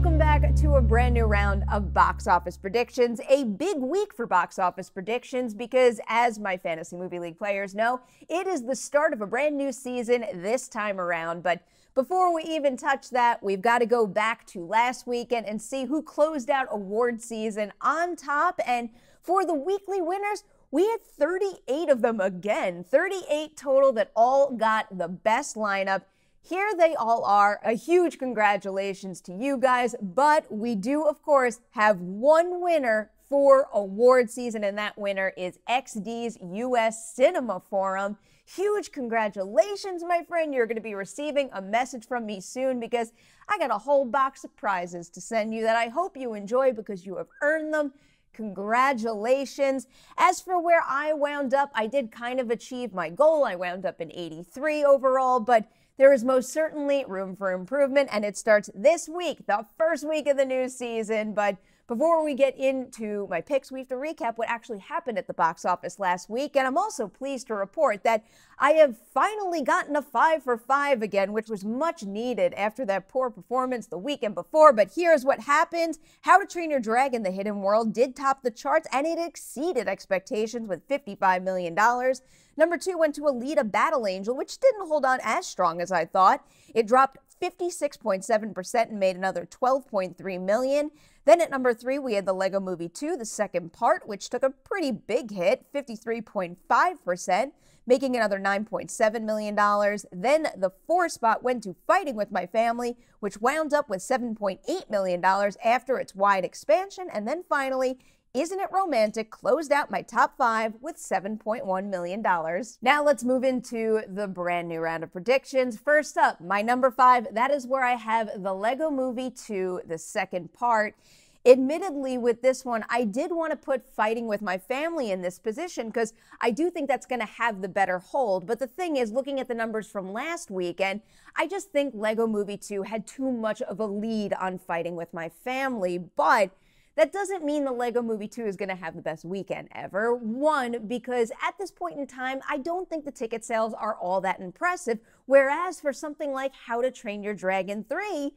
Welcome back to a brand new round of box office predictions. A big week for box office predictions because, as my Fantasy Movie League players know, it is the start of a brand new season this time around. But before we even touch that, we've got to go back to last weekend and see who closed out award season on top. And for the weekly winners, we had 38 of them again, 38 total that all got the best lineup. Here they all are. A huge congratulations to you guys, but we do, of course, have one winner for award season, and that winner is XD's US Cinema Forum. Huge congratulations, my friend. You're going to be receiving a message from me soon because I got a whole box of prizes to send you that I hope you enjoy because you have earned them. Congratulations. As for where I wound up, I did kind of achieve my goal. I wound up in 83 overall, but there is most certainly room for improvement, and it starts this week, the first week of the new season. But before we get into my picks, we have to recap what actually happened at the box office last week. And I'm also pleased to report that I have finally gotten a 5 for 5 again, which was much needed after that poor performance the weekend before. But here's what happened. How to Train Your Dragon: The Hidden World did top the charts, and it exceeded expectations with $55 million. Number 2 went to Aleta: Battle Angel, which didn't hold on as strong as I thought. It dropped 56.7% and made another $12.3 million. Then at number 3, we had the Lego Movie 2, the second part, which took a pretty big hit, 53.5%, making another $9.7 million. Then the 4th spot went to Fighting with My Family, which wound up with $7.8 million after its wide expansion. And then finally, Isn't It Romantic closed out my top 5 with $7.1 million. Now let's move into the brand new round of predictions. First up, my number 5, that is where I have the Lego Movie 2, the second part. Admittedly, with this one, I did want to put Fighting with My Family in this position because I do think that's going to have the better hold. But the thing is, looking at the numbers from last weekend, I just think Lego Movie 2 had too much of a lead on Fighting with My Family. But that doesn't mean the Lego Movie 2 is going to have the best weekend ever. One, because at this point in time, I don't think the ticket sales are all that impressive. Whereas for something like How to Train Your Dragon 3,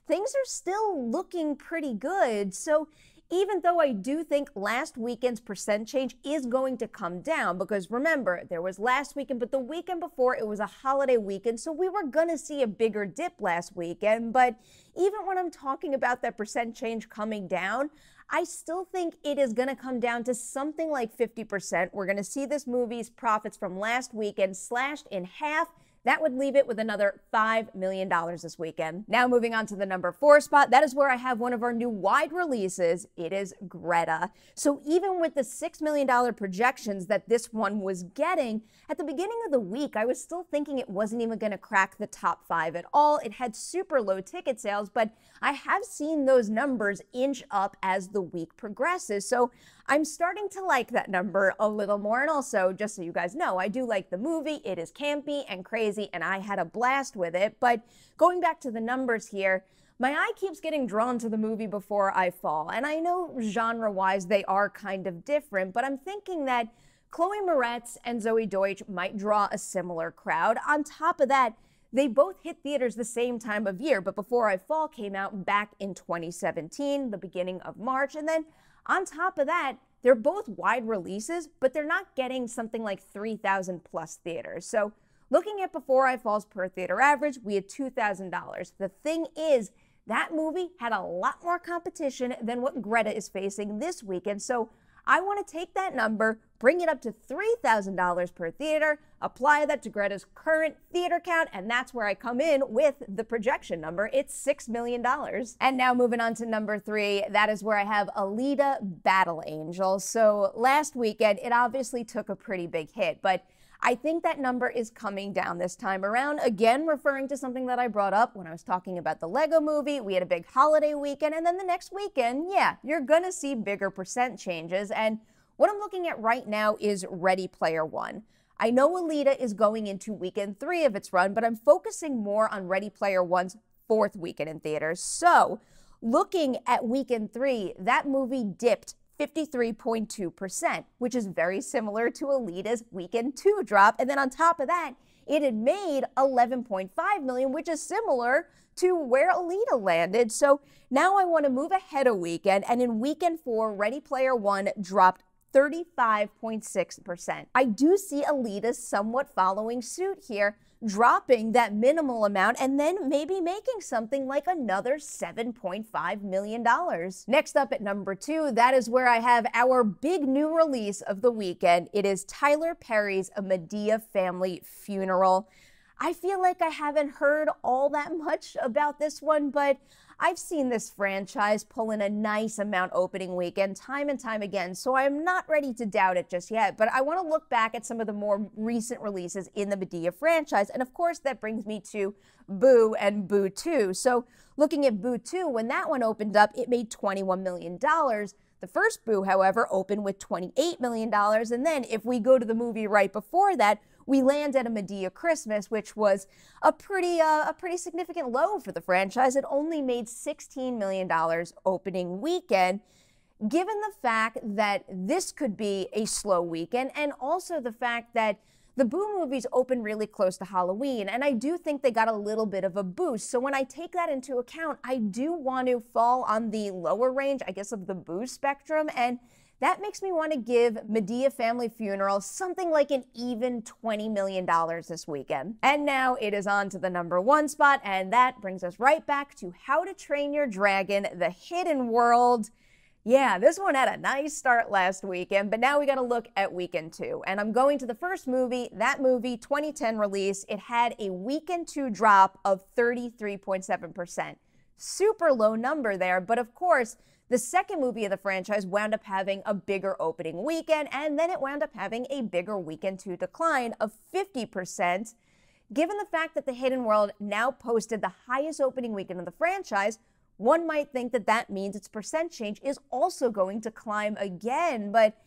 things are still looking pretty good. So even though I do think last weekend's percent change is going to come down, because remember, there was last weekend, but the weekend before it was a holiday weekend, so we were going to see a bigger dip last weekend. But even when I'm talking about that percent change coming down, I still think it is going to come down to something like 50%. We're going to see this movie's profits from last weekend slashed in half. That would leave it with another $5 million this weekend. Now moving on to the number 4 spot, that is where I have one of our new wide releases. It is Greta. So even with the $6 million projections that this one was getting, at the beginning of the week, I was still thinking it wasn't even going to crack the top 5 at all. It had super low ticket sales, but I have seen those numbers inch up as the week progresses. So I'm starting to like that number a little more. And also, just so you guys know, I do like the movie. It is campy and crazy, and I had a blast with it. But going back to the numbers here, my eye keeps getting drawn to the movie Before I Fall. And I know genre-wise they are kind of different, but I'm thinking that Chloe Moretz and Zoe Deutsch might draw a similar crowd. On top of that, they both hit theaters the same time of year, but Before I Fall came out back in 2017, the beginning of March. And then on top of that, they're both wide releases, but they're not getting something like 3,000 plus theaters. So looking at Before I Fall's per theater average, we had $2,000. The thing is, that movie had a lot more competition than what Greta is facing this weekend. So I want to take that number, bring it up to $3,000 per theater, apply that to Greta's current theater count, and that's where I come in with the projection number. It's $6 million. And now moving on to number 3, that is where I have Aleta: Battle Angel. So last weekend, it obviously took a pretty big hit, but I think that number is coming down this time around. Again, referring to something that I brought up when I was talking about the Lego Movie. We had a big holiday weekend, and then the next weekend, yeah, you're gonna see bigger percent changes. And what I'm looking at right now is Ready Player One. I know Aleta is going into weekend 3 of its run, but I'm focusing more on Ready Player One's 4th weekend in theaters. So looking at weekend 3, that movie dipped 53.2%, which is very similar to Aleta's weekend 2 drop. And then on top of that, it had made $11.5 million, which is similar to where Aleta landed. So now I want to move ahead a weekend, and in weekend 4, Ready Player One dropped 35.6%. I do see Aleta somewhat following suit here, dropping that minimal amount and then maybe making something like another $7.5 million. Next up at number 2, that is where I have our big new release of the weekend. It is Tyler Perry's A Madea Family Funeral. I feel like I haven't heard all that much about this one, but I've seen this franchise pull in a nice amount opening weekend time and time again, so I'm not ready to doubt it just yet. But I want to look back at some of the more recent releases in the Madea franchise, and of course that brings me to Boo and Boo 2. So looking at Boo 2, when that one opened up, it made $21 million. The first Boo, however, opened with $28 million, and then if we go to the movie right before that, we land at A Madea Christmas, which was a pretty significant low for the franchise. It only made $16 million opening weekend. Given the fact that this could be a slow weekend, and also the fact that the Boo movies open really close to Halloween, and I do think they got a little bit of a boost. So when I take that into account, I do want to fall on the lower range, I guess, of the Boo spectrum, and that makes me want to give Madea Family Funeral something like an even $20 million this weekend. And now it is on to the number 1 spot, and that brings us right back to How to Train Your Dragon: The Hidden World. Yeah, this one had a nice start last weekend, but now we got to look at weekend 2. And I'm going to the first movie, that movie, 2010 release. It had a weekend 2 drop of 33.7%. Super low number there, but of course, the second movie of the franchise wound up having a bigger opening weekend, and then it wound up having a bigger weekend 2 decline of 50%. Given the fact that The Hidden World now posted the highest opening weekend of the franchise, one might think that that means its percent change is also going to climb again, but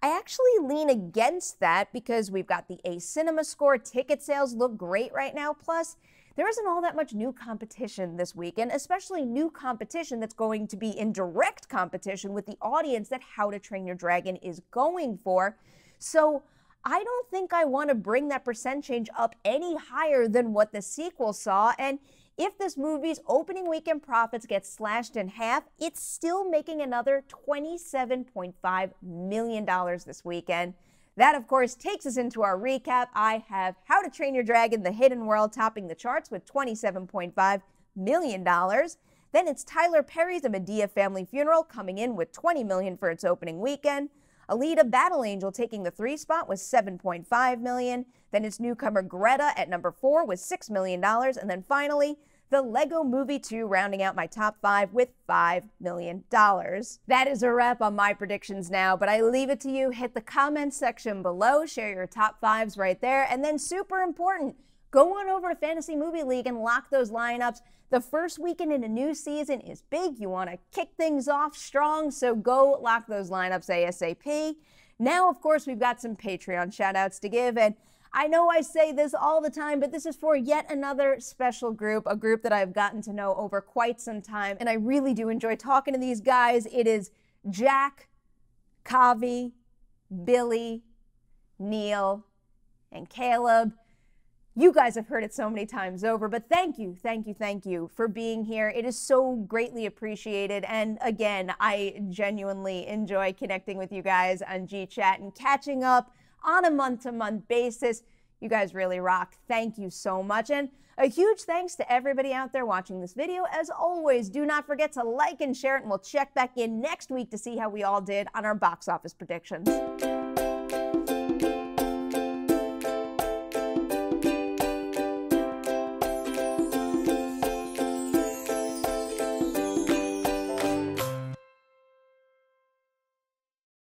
I actually lean against that because we've got the A Cinema score, ticket sales look great right now, plus there isn't all that much new competition this weekend, especially new competition that's going to be in direct competition with the audience that How to Train Your Dragon is going for. So I don't think I want to bring that percent change up any higher than what the sequel saw. And if this movie's opening weekend profits get slashed in half, it's still making another $27.5 million this weekend. That, of course, takes us into our recap. I have How to Train Your Dragon: The Hidden World topping the charts with $27.5 million. Then it's Tyler Perry's A Madea Family Funeral coming in with $20 million for its opening weekend. Aleta: Battle Angel taking the 3 spot with $7.5 million. Then it's newcomer Greta at number 4 with $6 million. And then finally, the Lego Movie 2 rounding out my top 5 with $5 million. That is a wrap on my predictions now, but I leave it to you. Hit the comments section below, share your top 5s right there, and then super important, go on over to Fantasy Movie League and lock those lineups. The first weekend in a new season is big. You want to kick things off strong, so go lock those lineups ASAP. Now, of course, we've got some Patreon shout-outs to give, and I know I say this all the time, but this is for yet another special group, a group that I've gotten to know over quite some time, and I really do enjoy talking to these guys. It is Jack, Kavi, Billy, Neil, and Caleb. You guys have heard it so many times over, but thank you for being here. It is so greatly appreciated, and again, I genuinely enjoy connecting with you guys on GChat and catching up on a month-to-month basis. You guys really rock. Thank you so much. And a huge thanks to everybody out there watching this video. As always, do not forget to like and share it, and we'll check back in next week to see how we all did on our box office predictions.